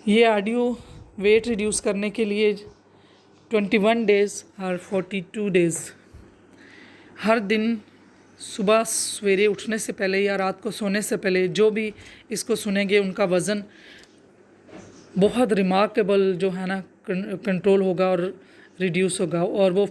ये audio weight reduce करने के लिए 21 डेज़ और 42 डेज़ हर दिन सुबह सवेरे उठने से पहले या रात को सोने से पहले जो भी इसको सुनेंगे उनका वज़न बहुत रिमार्केबल जो है ना कंट्रोल होगा और रिड्यूस होगा और वो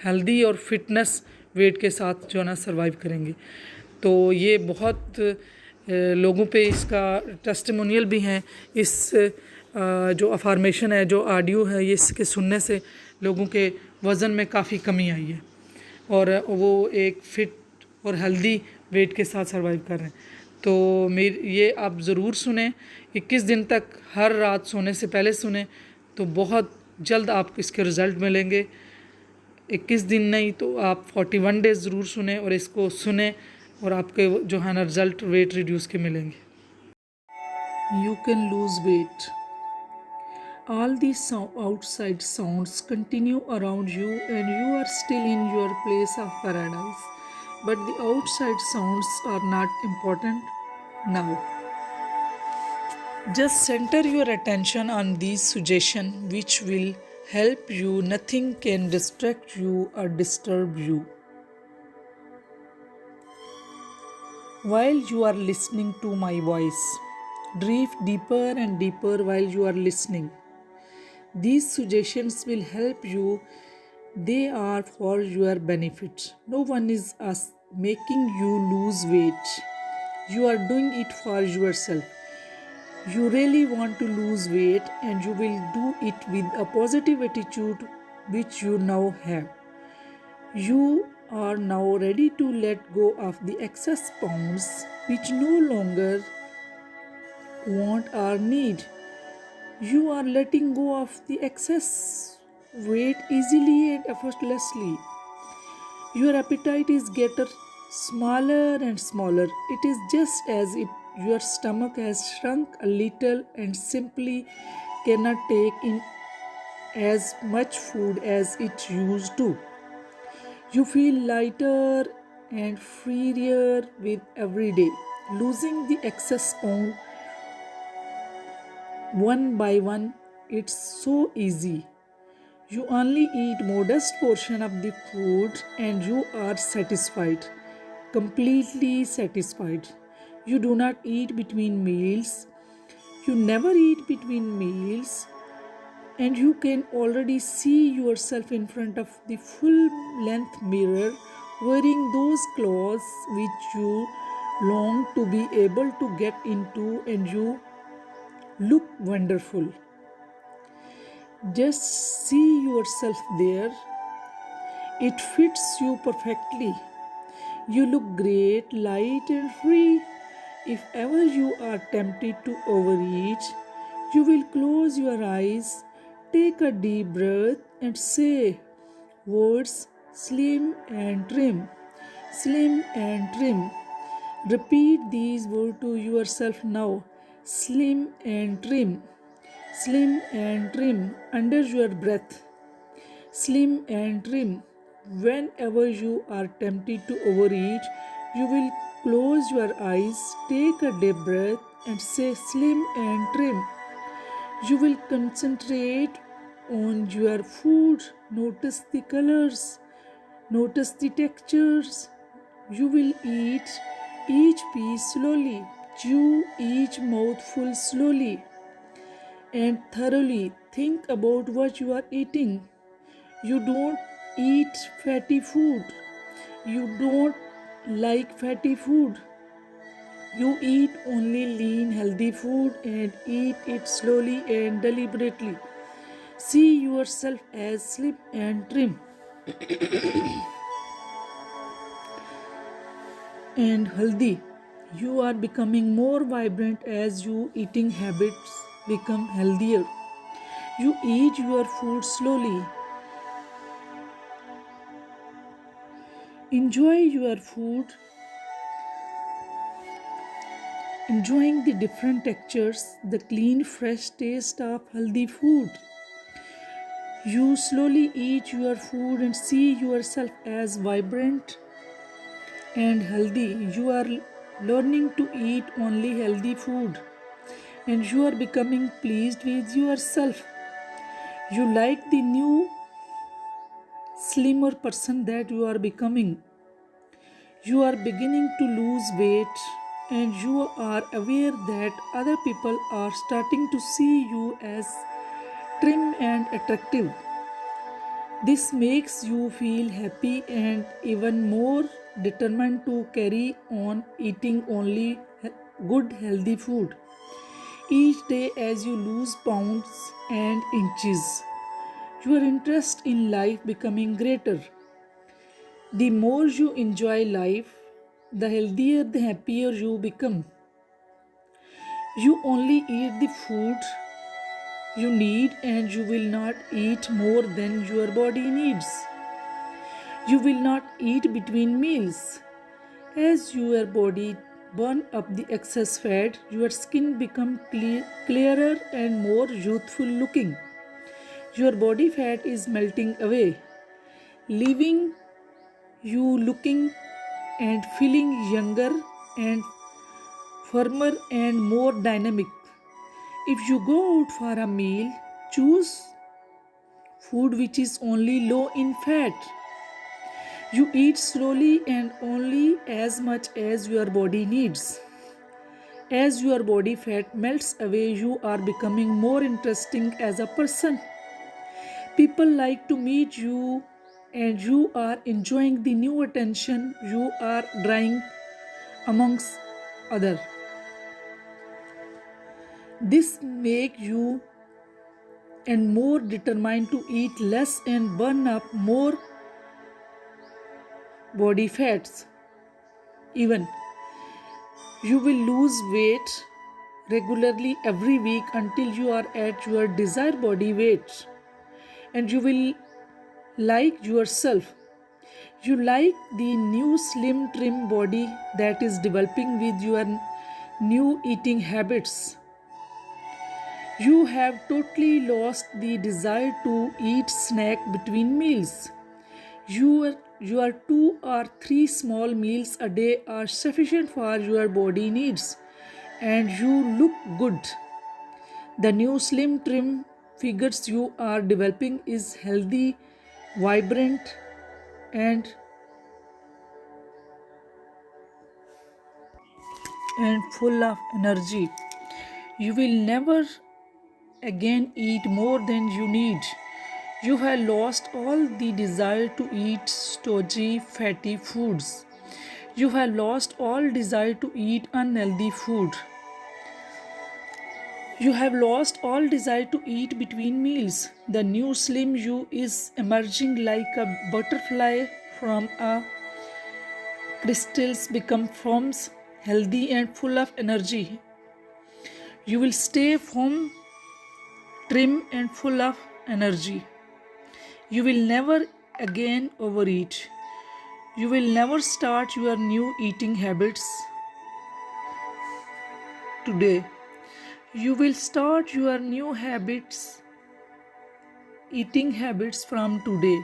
हेल्दी और फिटनेस वेट के साथ जो है ना सर्वाइव करेंगे। तो ये बहुत लोगों पे इसका टेस्टिमोनियल भी हैं। इस जो अफर्मेशन है, जो ऑडियो है, ये इसके सुनने से लोगों के वज़न में काफ़ी कमी आई है और वो एक फ़िट और हेल्दी वेट के साथ सर्वाइव कर रहे हैं। तो ये आप ज़रूर सुने, 21 दिन तक हर रात सोने से पहले सुने तो बहुत जल्द आपको इसके रिज़ल्ट मिलेंगे। 21 दिन नहीं तो आप 41 डेज़ ज़रूर सुने और इसको सुने और आपके जो है ना रिज़ल्ट वेट रिड्यूस के मिलेंगे। You can lose weight. All these outside sounds continue around you and you are still in your place of paradise. But the outside sounds are not important now. Just center your attention on these suggestions which will help you. Nothing can distract you or disturb you. While you are listening to my voice, drift deeper and deeper while you are listening. These suggestions will help you. They are for your benefit. No one is making you lose weight. You are doing it for yourself. You really want to lose weight and you will do it with a positive attitude which you now have. You are now ready to let go of the excess pounds which no longer want or need. You are letting go of the excess weight easily and effortlessly. Your appetite is getting smaller and smaller. It is just as if your stomach has shrunk a little and simply cannot take in as much food as it used to. You feel lighter and freer with every day, losing the excess pound one by one. It's so easy. You only eat modest portion of the food and you are satisfied, completely satisfied. You do not eat between meals. You never eat between meals and you can already see yourself in front of the full length mirror wearing those clothes which you long to be able to get into and you look wonderful. Just see yourself there. It fits you perfectly. You look great, light, and free. If ever you are tempted to overeat, you will close your eyes, take a deep breath, and say words slim and trim. Slim and trim. Repeat these words to yourself now. Slim and trim. Slim and trim under your breath. Slim and trim. Whenever you are tempted to overeat, you will close your eyes, take a deep breath, and say slim and trim. You will concentrate on your food, notice the colors, notice the textures. You will eat each piece slowly, chew each mouthful slowly and thoroughly. Think about what you are eating. You don't eat fatty food. You don't like fatty food. You eat only lean, healthy food and eat it slowly and deliberately. See yourself as slim and trim and healthy. You are becoming more vibrant as your eating habits become healthier. You eat your food slowly. Enjoy your food, enjoying the different textures, the clean, fresh taste of healthy food. You slowly eat your food and see yourself as vibrant and healthy. You are learning to eat only healthy food. and you are becoming pleased with yourself. You like the new, slimmer person that you are becoming. You are beginning to lose weight, and you are aware that other people are starting to see you as trim and attractive. This makes you feel happy and even more determined to carry on eating only good healthy food. Each day, as you lose pounds and inches, your interest in life becoming greater. The more you enjoy life, the healthier, the happier you become. You only eat the food you need, and you will not eat more than your body needs. You will not eat between meals. As your body burns up the excess fat, your skin becomes clearer and more youthful looking. Your body fat is melting away, leaving you looking and feeling younger and firmer and more dynamic. If you go out for a meal, choose food which is only low in fat. You eat slowly and only as much as your body needs. As your body fat melts away, you are becoming more interesting as a person. People like to meet you, and you are enjoying the new attention you are drawing amongst others. This make you and more determined to eat less and burn up more body fats. Even you will lose weight regularly every week until you are at your desired body weight, and you will like yourself. You like the new slim trim body that is developing with your new eating habits. You have totally lost the desire to eat snack between meals. Your 2 or 3 small meals a day are sufficient for your body needs, and you look good. The new slim trim figures you are developing is healthy, vibrant, and full of energy. You will never again eat more than you need. You have lost all the desire to eat stodgy, fatty foods. You have lost all desire to eat unhealthy food. You have lost all desire to eat between meals. The new slim you is emerging like a butterfly from a crystals become forms, healthy and full of energy. You will stay firm, trim and full of energy. You will never again overeat. You will never start your new eating habits today. You will start your new eating habits from today.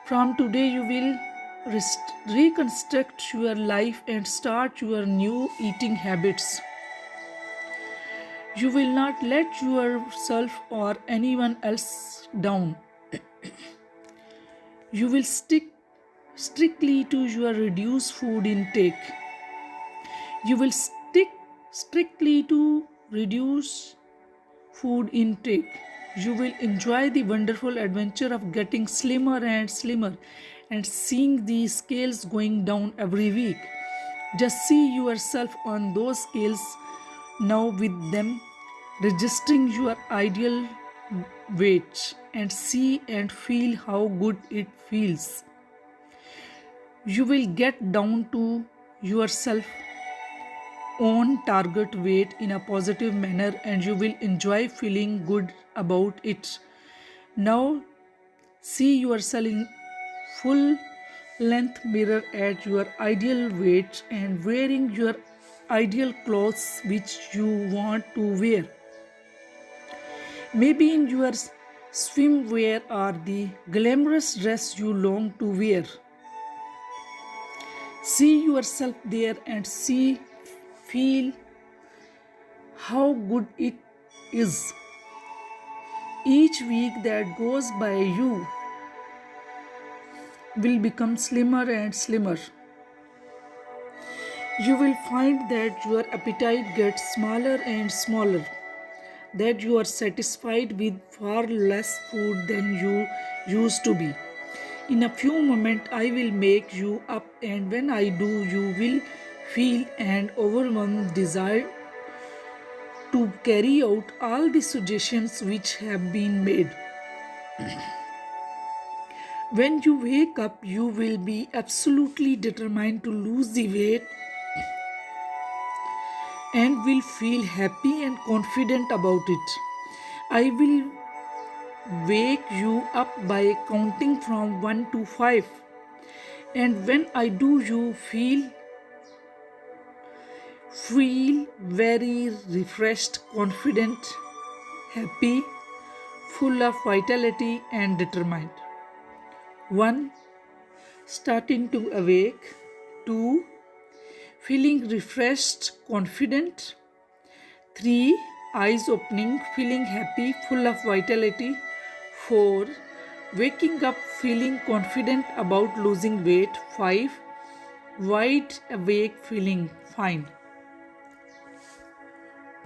From today, you will reconstruct your life and start your new eating habits. You will not let yourself or anyone else down. You will stick strictly to your reduced food intake. You will stick strictly to reduce food intake. You will enjoy the wonderful adventure of getting slimmer and slimmer and seeing the scales going down every week. Just see yourself on those scales now with them, registering your ideal weight, and see and feel how good it feels. You will get down to yourself own target weight in a positive manner, and you will enjoy feeling good about it. Now see yourself in full length mirror at your ideal weight and wearing your ideal clothes which you want to wear. Maybe in your swimwear or the glamorous dress you long to wear. See yourself there and feel how good it is. Each week that goes by, you will become slimmer and slimmer. You will find that your appetite gets smaller and smaller, that you are satisfied with far less food than you used to be. In a few moments, I will make you up, and when I do, you will feel an overwhelming desire to carry out all the suggestions which have been made. When you wake up, you will be absolutely determined to lose the weight and will feel happy and confident about it. I will wake you up by counting from 1 to 5, and when I do, you feel very refreshed, confident, happy, full of vitality and determined. 1. Starting to awake. 2. Feeling refreshed, confident. 3. Eyes opening, feeling happy, full of vitality. 4. Waking up feeling confident about losing weight. 5. Wide awake feeling fine.